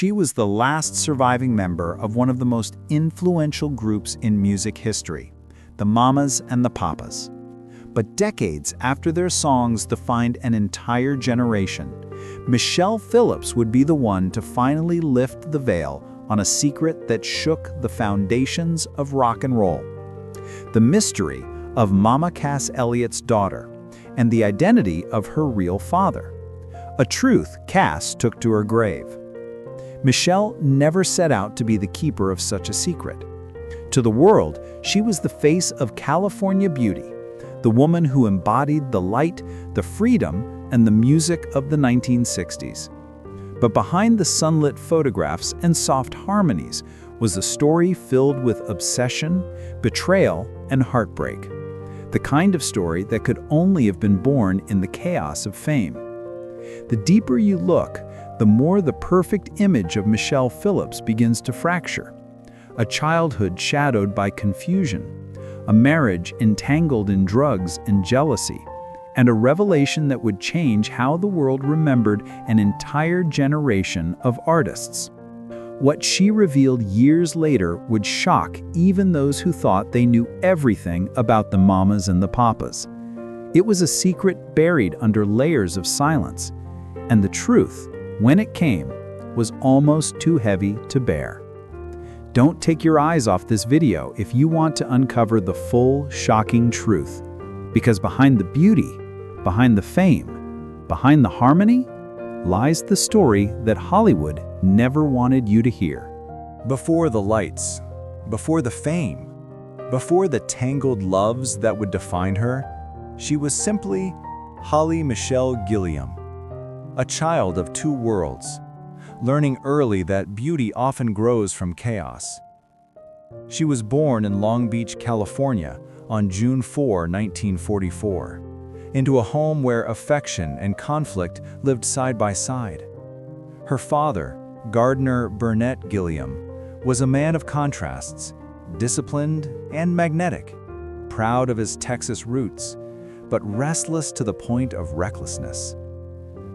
She was the last surviving member of one of the most influential groups in music history, the Mamas and the Papas. But decades after their songs defined an entire generation, Michelle Phillips would be the one to finally lift the veil on a secret that shook the foundations of rock and roll. The mystery of Mama Cass Elliot's daughter and the identity of her real father. A truth Cass took to her grave. Michelle never set out to be the keeper of such a secret. To the world, she was the face of California beauty, the woman who embodied the light, the freedom, and the music of the 1960s. But behind the sunlit photographs and soft harmonies was a story filled with obsession, betrayal, and heartbreak. The kind of story that could only have been born in the chaos of fame. The deeper you look, the more the perfect image of Michelle Phillips begins to fracture. A childhood shadowed by confusion, a marriage entangled in drugs and jealousy, and a revelation that would change how the world remembered an entire generation of artists. What she revealed years later would shock even those who thought they knew everything about the Mamas and the Papas. It was a secret buried under layers of silence, and the truth, when it came, was almost too heavy to bear. Don't take your eyes off this video if you want to uncover the full, shocking truth. Because behind the beauty, behind the fame, behind the harmony, lies the story that Hollywood never wanted you to hear. Before the lights, before the fame, before the tangled loves that would define her, she was simply Holly Michelle Gilliam, a child of two worlds, learning early that beauty often grows from chaos. She was born in Long Beach, California on June 4, 1944, into a home where affection and conflict lived side by side. Her father, Gardner Burnett Gilliam, was a man of contrasts, disciplined and magnetic, proud of his Texas roots, but restless to the point of recklessness.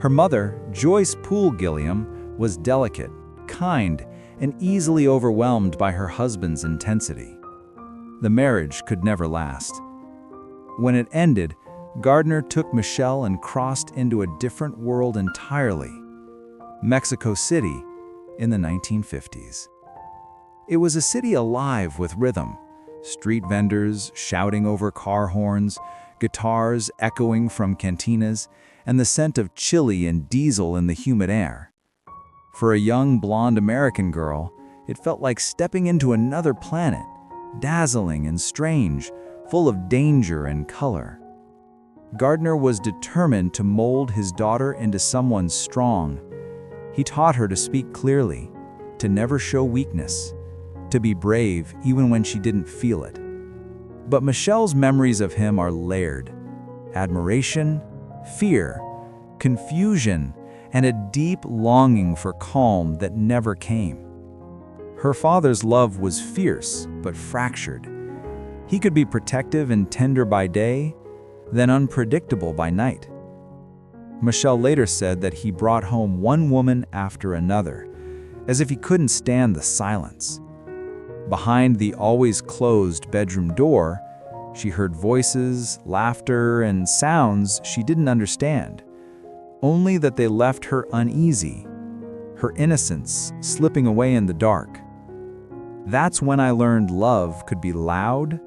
Her mother, Joyce Poole Gilliam, was delicate, kind, and easily overwhelmed by her husband's intensity. The marriage could never last. When it ended, Gardner took Michelle and crossed into a different world entirely, Mexico City in the 1950s. It was a city alive with rhythm, street vendors shouting over car horns, guitars echoing from cantinas, and the scent of chili and diesel in the humid air. For a young blonde American girl, it felt like stepping into another planet, dazzling and strange, full of danger and color. Gardner was determined to mold his daughter into someone strong. He taught her to speak clearly, to never show weakness, to be brave even when she didn't feel it. But Michelle's memories of him are layered. Admiration, fear, confusion, and a deep longing for calm that never came. Her father's love was fierce but fractured. He could be protective and tender by day, then unpredictable by night. Michelle later said that he brought home one woman after another, as if he couldn't stand the silence. Behind the always closed bedroom door, she heard voices, laughter, and sounds she didn't understand, only that they left her uneasy, her innocence slipping away in the dark. That's when I learned love could be loud,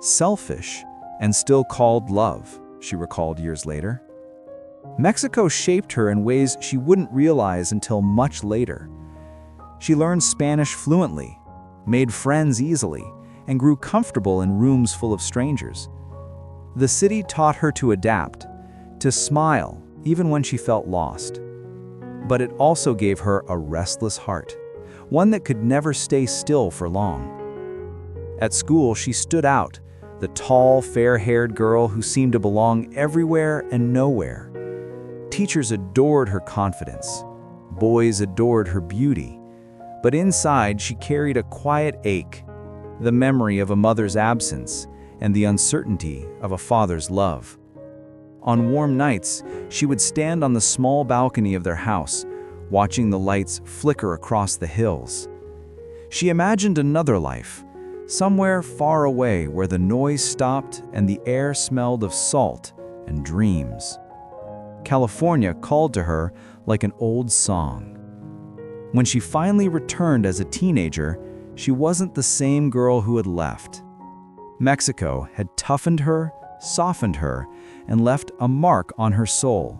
selfish, and still called love, she recalled years later. Mexico shaped her in ways she wouldn't realize until much later. She learned Spanish fluently, made friends easily, and grew comfortable in rooms full of strangers. The city taught her to adapt, to smile even when she felt lost. But it also gave her a restless heart, one that could never stay still for long. At school, she stood out, the tall, fair-haired girl who seemed to belong everywhere and nowhere. Teachers adored her confidence. Boys adored her beauty. But inside, she carried a quiet ache, the memory of a mother's absence and the uncertainty of a father's love. On warm nights, she would stand on the small balcony of their house, watching the lights flicker across the hills. She imagined another life, somewhere far away where the noise stopped and the air smelled of salt and dreams. California called to her like an old song. When she finally returned as a teenager, she wasn't the same girl who had left. Mexico had toughened her, softened her, and left a mark on her soul,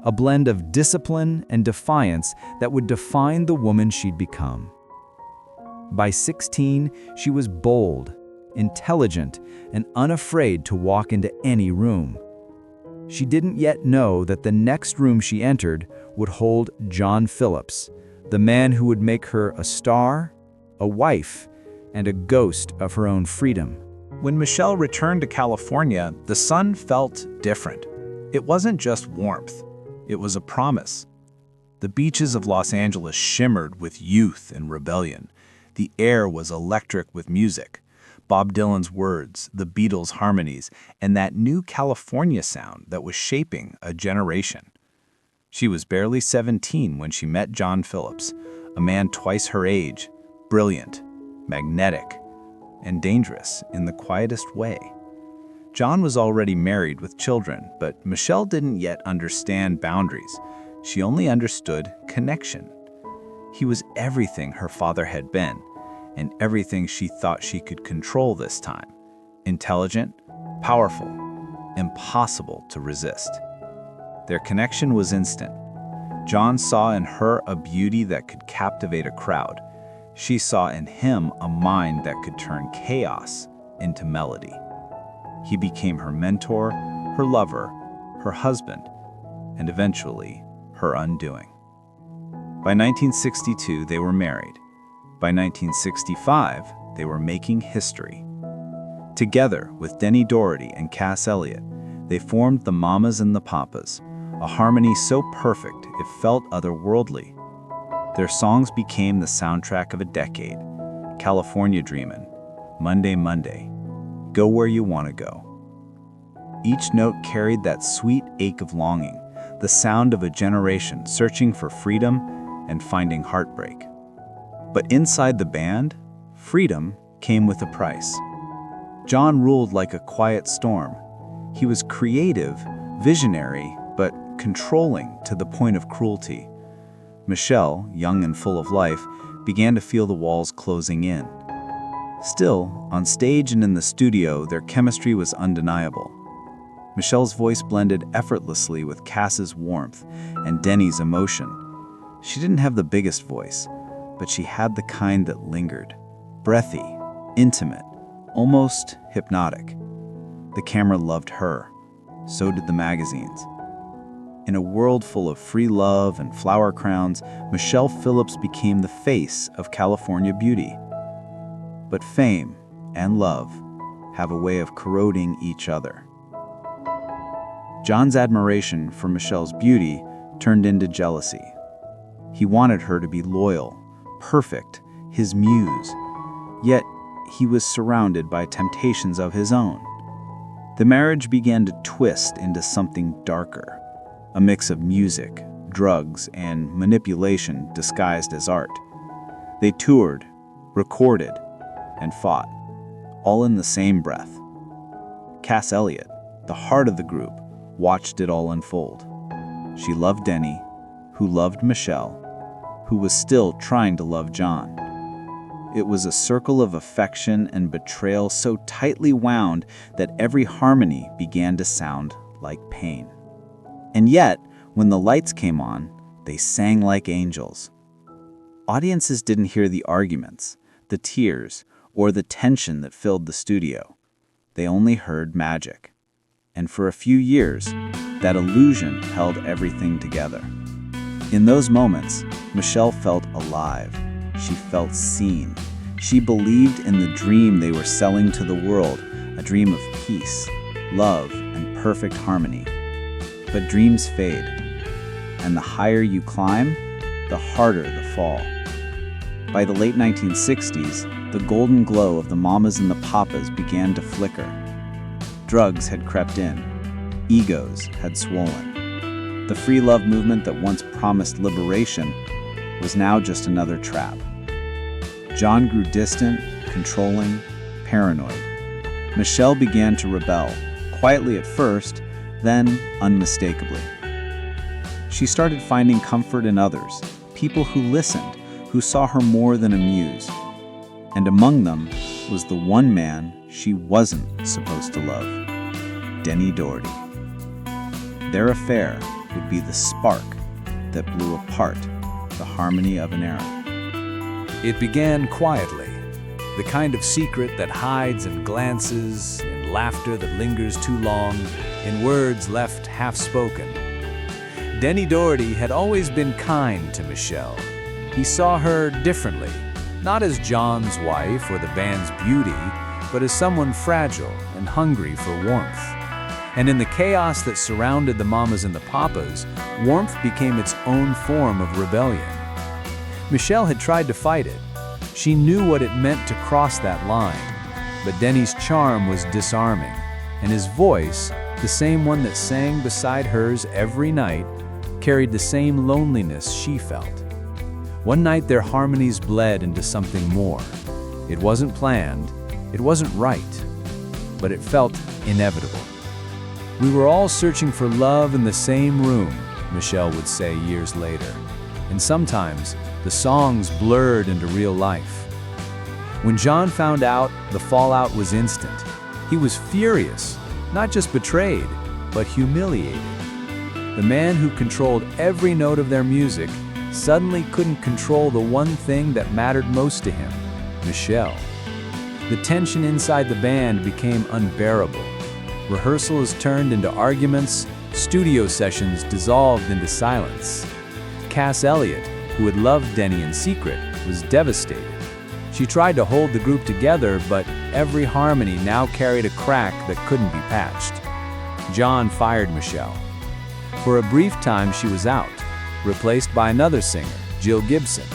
a blend of discipline and defiance that would define the woman she'd become. By 16, she was bold, intelligent, and unafraid to walk into any room. She didn't yet know that the next room she entered would hold John Phillips, the man who would make her a star, a wife, and a ghost of her own freedom. When Michelle returned to California, the sun felt different. It wasn't just warmth, it was a promise. The beaches of Los Angeles shimmered with youth and rebellion. The air was electric with music. Bob Dylan's words, the Beatles' harmonies, and that new California sound that was shaping a generation. She was barely 17 when she met John Phillips, a man twice her age, brilliant, magnetic, and dangerous in the quietest way. John was already married with children, but Michelle didn't yet understand boundaries. She only understood connection. He was everything her father had been, and everything she thought she could control this time. Intelligent, powerful, impossible to resist. Their connection was instant. John saw in her a beauty that could captivate a crowd. She saw in him a mind that could turn chaos into melody. He became her mentor, her lover, her husband, and eventually her undoing. By 1962, they were married. By 1965, they were making history. Together with Denny Doherty and Cass Elliot, they formed the Mamas and the Papas, a harmony so perfect it felt otherworldly. Their songs became the soundtrack of a decade: California Dreamin', Monday, Monday, Go Where You Wanna Go. Each note carried that sweet ache of longing, the sound of a generation searching for freedom and finding heartbreak. But inside the band, freedom came with a price. John ruled like a quiet storm. He was creative, visionary, but controlling to the point of cruelty. Michelle, young and full of life, began to feel the walls closing in. Still, on stage and in the studio, their chemistry was undeniable. Michelle's voice blended effortlessly with Cass's warmth and Denny's emotion. She didn't have the biggest voice, but she had the kind that lingered, breathy, intimate, almost hypnotic. The camera loved her. So did the magazines. In a world full of free love and flower crowns, Michelle Phillips became the face of California beauty. But fame and love have a way of corroding each other. John's admiration for Michelle's beauty turned into jealousy. He wanted her to be loyal, perfect, his muse. Yet, he was surrounded by temptations of his own. The marriage began to twist into something darker, a mix of music, drugs, and manipulation disguised as art. They toured, recorded, and fought, all in the same breath. Cass Elliot, the heart of the group, watched it all unfold. She loved Denny, who loved Michelle, who was still trying to love John. It was a circle of affection and betrayal so tightly wound that every harmony began to sound like pain. And yet, when the lights came on, they sang like angels. Audiences didn't hear the arguments, the tears, or the tension that filled the studio. They only heard magic. And for a few years, that illusion held everything together. In those moments, Michelle felt alive. She felt seen. She believed in the dream they were selling to the world, a dream of peace, love, and perfect harmony. But dreams fade, and the higher you climb, the harder the fall. By the late 1960s, the golden glow of the Mamas and the Papas began to flicker. Drugs had crept in. Egos had swollen. The free love movement that once promised liberation was now just another trap. John grew distant, controlling, paranoid. Michelle began to rebel, quietly at first, then unmistakably. She started finding comfort in others, people who listened, who saw her more than a muse. And among them was the one man she wasn't supposed to love, Denny Doherty. Their affair would be the spark that blew apart the harmony of an era. It began quietly, the kind of secret that hides in glances, in laughter that lingers too long, in words left half-spoken. Denny Doherty had always been kind to Michelle. He saw her differently, not as John's wife or the band's beauty, but as someone fragile and hungry for warmth. And in the chaos that surrounded the Mamas and the Papas, warmth became its own form of rebellion. Michelle had tried to fight it. She knew what it meant to cross that line. But Denny's charm was disarming, and his voice, the same one that sang beside hers every night, carried the same loneliness she felt. One night their harmonies bled into something more. It wasn't planned, it wasn't right, but it felt inevitable. "We were all searching for love in the same room," Michelle would say years later, and sometimes the songs blurred into real life. When John found out, the fallout was instant. He was furious, not just betrayed, but humiliated. The man who controlled every note of their music suddenly couldn't control the one thing that mattered most to him, Michelle. The tension inside the band became unbearable. Rehearsals turned into arguments, studio sessions dissolved into silence. Cass Elliot, who had loved Denny in secret, was devastated. She tried to hold the group together, but every harmony now carried a crack that couldn't be patched. John fired Michelle. For a brief time she was out, replaced by another singer, Jill Gibson.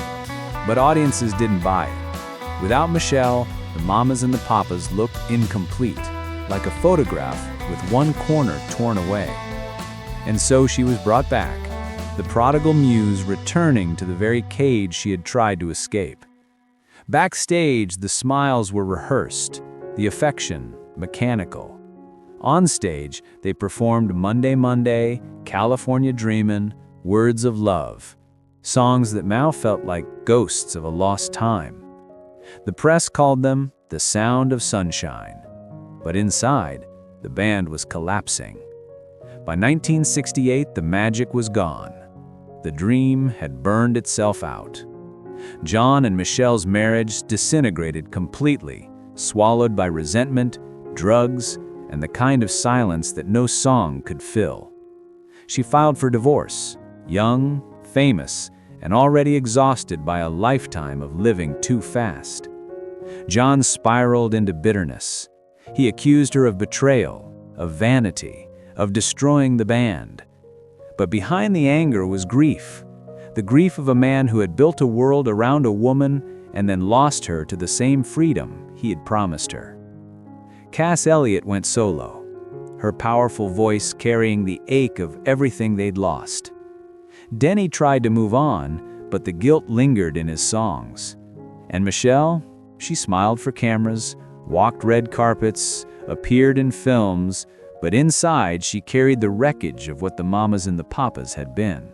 But audiences didn't buy it. Without Michelle, the Mamas and the Papas looked incomplete, like a photograph with one corner torn away. And so she was brought back, the prodigal muse returning to the very cage she had tried to escape. Backstage, the smiles were rehearsed, the affection mechanical. On stage, they performed Monday, Monday, California Dreamin', Words of Love, songs that now felt like ghosts of a lost time. The press called them the sound of sunshine, but inside, the band was collapsing. By 1968, the magic was gone. The dream had burned itself out. John and Michelle's marriage disintegrated completely, swallowed by resentment, drugs, and the kind of silence that no song could fill. She filed for divorce, young, famous, and already exhausted by a lifetime of living too fast. John spiraled into bitterness. He accused her of betrayal, of vanity, of destroying the band. But behind the anger was grief, the grief of a man who had built a world around a woman and then lost her to the same freedom he had promised her. Cass Elliot went solo, her powerful voice carrying the ache of everything they'd lost. Denny tried to move on, but the guilt lingered in his songs. And Michelle, she smiled for cameras, walked red carpets, appeared in films, but inside she carried the wreckage of what the Mamas and the Papas had been.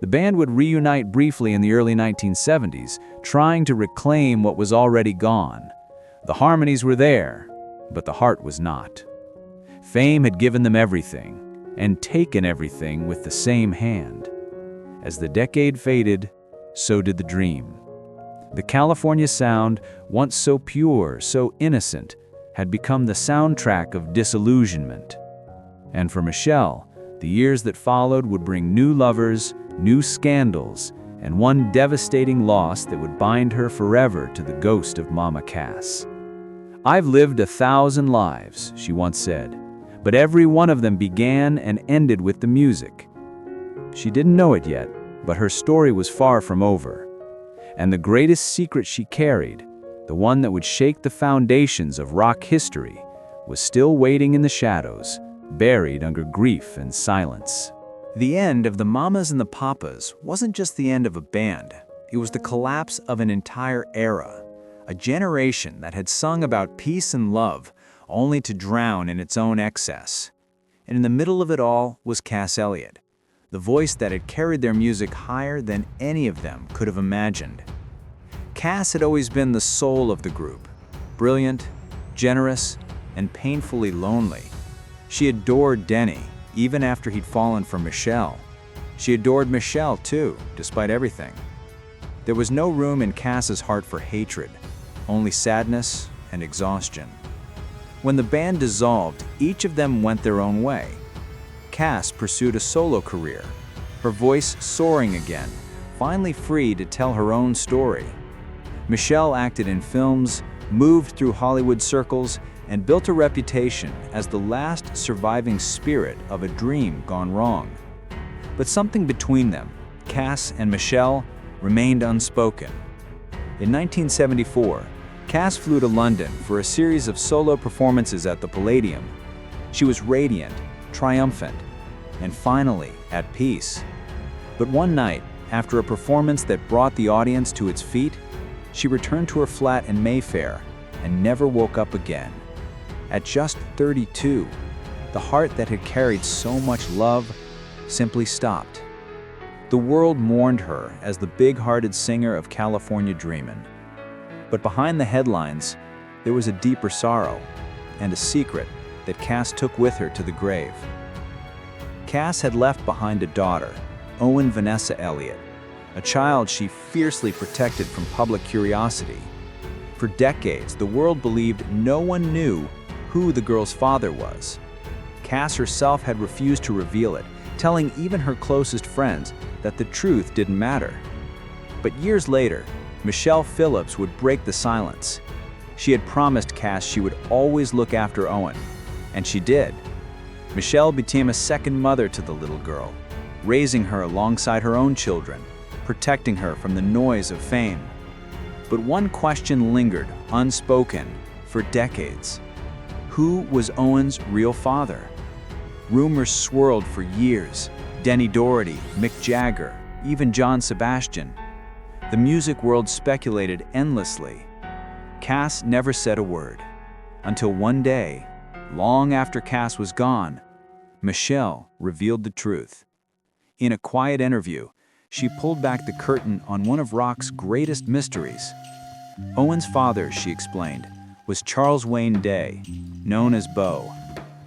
The band would reunite briefly in the early 1970s, trying to reclaim what was already gone. The harmonies were there, but the heart was not. Fame had given them everything, and taken everything with the same hand. As the decade faded, so did the dream. The California sound, once so pure, so innocent, had become the soundtrack of disillusionment. And for Michelle, the years that followed would bring new lovers, new scandals, and one devastating loss that would bind her forever to the ghost of Mama Cass. "I've lived 1,000 lives," she once said, "but every one of them began and ended with the music." She didn't know it yet, but her story was far from over. And the greatest secret she carried, the one that would shake the foundations of rock history, was still waiting in the shadows, buried under grief and silence. The end of the Mamas and the Papas wasn't just the end of a band. It was the collapse of an entire era, a generation that had sung about peace and love, only to drown in its own excess. And in the middle of it all was Cass Elliot, the voice that had carried their music higher than any of them could have imagined. Cass had always been the soul of the group, brilliant, generous, and painfully lonely. She adored Denny, even after he'd fallen for Michelle. She adored Michelle too, despite everything. There was no room in Cass's heart for hatred, only sadness and exhaustion. When the band dissolved, each of them went their own way. Cass pursued a solo career, her voice soaring again, finally free to tell her own story. Michelle acted in films, moved through Hollywood circles, and built a reputation as the last surviving spirit of a dream gone wrong. But something between them, Cass and Michelle, remained unspoken. In 1974, Cass flew to London for a series of solo performances at the Palladium. She was radiant, triumphant, and finally at peace. But one night, after a performance that brought the audience to its feet, she returned to her flat in Mayfair and never woke up again. At just 32, the heart that had carried so much love simply stopped. The world mourned her as the big-hearted singer of California Dreamin'. But behind the headlines, there was a deeper sorrow and a secret that Cass took with her to the grave. Cass had left behind a daughter, Owen Vanessa Elliot, a child she fiercely protected from public curiosity. For decades, the world believed no one knew who the girl's father was. Cass herself had refused to reveal it, telling even her closest friends that the truth didn't matter. But years later, Michelle Phillips would break the silence. She had promised Cass she would always look after Owen, and she did. Michelle became a second mother to the little girl, raising her alongside her own children, protecting her from the noise of fame. But one question lingered, unspoken, for decades. Who was Owen's real father? Rumors swirled for years. Denny Doherty, Mick Jagger, even John Sebastian. The music world speculated endlessly. Cass never said a word. Until one day, long after Cass was gone, Michelle revealed the truth. In a quiet interview, she pulled back the curtain on one of rock's greatest mysteries. Owen's father, she explained, was Charles Wayne Day, known as Bo,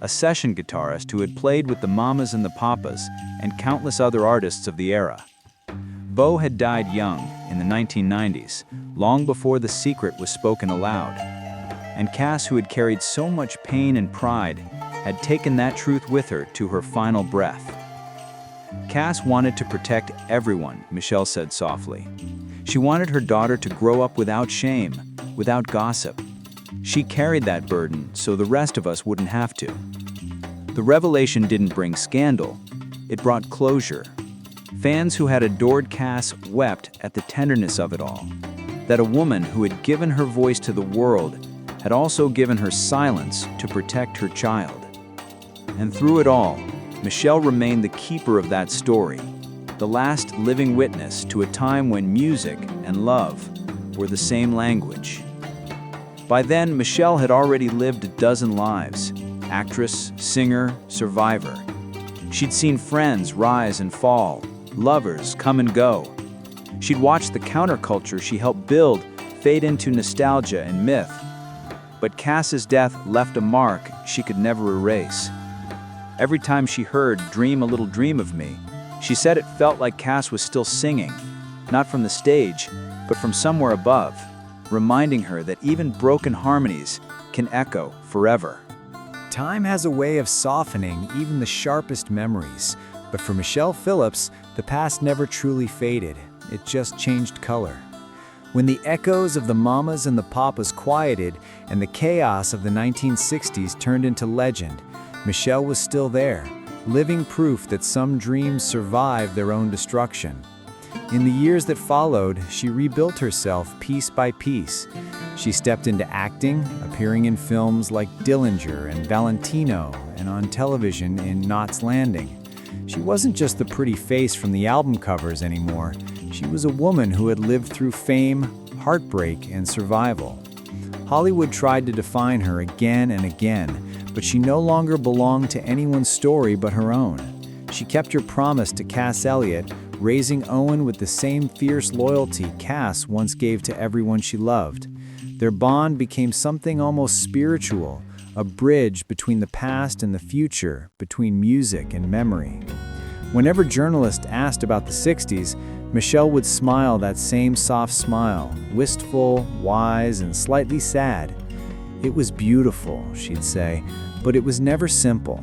a session guitarist who had played with the Mamas and the Papas and countless other artists of the era. Bo had died young in the 1990s, long before the secret was spoken aloud. And Cass, who had carried so much pain and pride, had taken that truth with her to her final breath. Cass wanted to protect everyone, Michelle said softly. She wanted her daughter to grow up without shame, without gossip. She carried that burden so the rest of us wouldn't have to. The revelation didn't bring scandal, it brought closure. Fans who had adored Cass wept at the tenderness of it all, that a woman who had given her voice to the world had also given her silence to protect her child. And through it all, Michelle remained the keeper of that story, the last living witness to a time when music and love were the same language. By then, Michelle had already lived a dozen lives: actress, singer, survivor. She'd seen friends rise and fall, lovers come and go. She'd watched the counterculture she helped build fade into nostalgia and myth. But Cass's death left a mark she could never erase. Every time she heard "Dream a Little Dream of Me," she said it felt like Cass was still singing, not from the stage, but from somewhere above, reminding her that even broken harmonies can echo forever. Time has a way of softening even the sharpest memories, but for Michelle Phillips, the past never truly faded. It just changed color. When the echoes of the Mamas and the Papas quieted and the chaos of the 1960s turned into legend, Michelle was still there, living proof that some dreams survive their own destruction. In the years that followed, she rebuilt herself piece by piece. She stepped into acting, appearing in films like Dillinger and Valentino, and on television in Knots Landing. She wasn't just the pretty face from the album covers anymore. She was a woman who had lived through fame, heartbreak, and survival. Hollywood tried to define her again and again, but she no longer belonged to anyone's story but her own. She kept her promise to Cass Elliot, raising Owen with the same fierce loyalty Cass once gave to everyone she loved. Their bond became something almost spiritual, a bridge between the past and the future, between music and memory. Whenever journalists asked about the 60s, Michelle would smile that same soft smile, wistful, wise, and slightly sad. It was beautiful, she'd say, but it was never simple.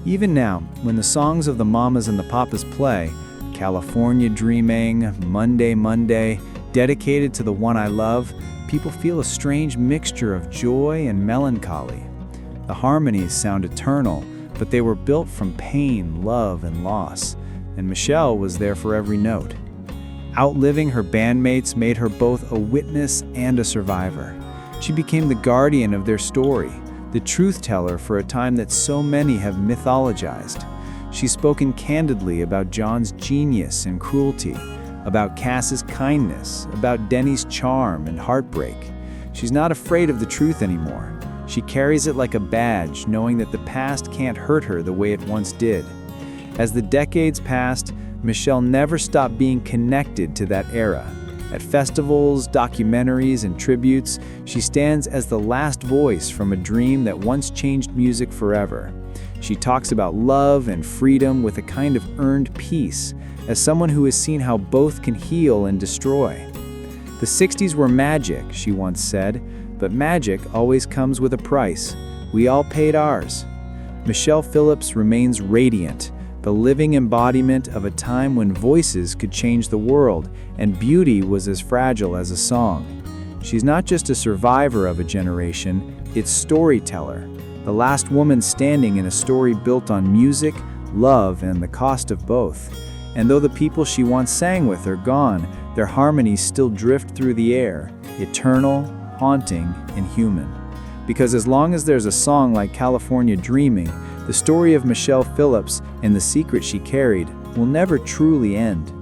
Even now, when the songs of the Mamas and the Papas play, California Dreaming, Monday, Monday, dedicated to the one I love, people feel a strange mixture of joy and melancholy. The harmonies sound eternal, but they were built from pain, love, and loss, and Michelle was there for every note. Outliving her bandmates made her both a witness and a survivor. She became the guardian of their story, the truth teller for a time that so many have mythologized. She's spoken candidly about John's genius and cruelty, about Cass's kindness, about Denny's charm and heartbreak. She's not afraid of the truth anymore. She carries it like a badge, knowing that the past can't hurt her the way it once did. As the decades passed, Michelle never stopped being connected to that era. At festivals, documentaries, and tributes, she stands as the last voice from a dream that once changed music forever. She talks about love and freedom with a kind of earned peace, as someone who has seen how both can heal and destroy. The 60s were magic, she once said, but magic always comes with a price. We all paid ours. Michelle Phillips remains radiant, the living embodiment of a time when voices could change the world and beauty was as fragile as a song. She's not just a survivor of a generation, it's storyteller, the last woman standing in a story built on music, love, and the cost of both. And though the people she once sang with are gone, their harmonies still drift through the air, eternal, haunting, and human. Because as long as there's a song like California Dreaming, the story of Michelle Phillips and the secret she carried will never truly end.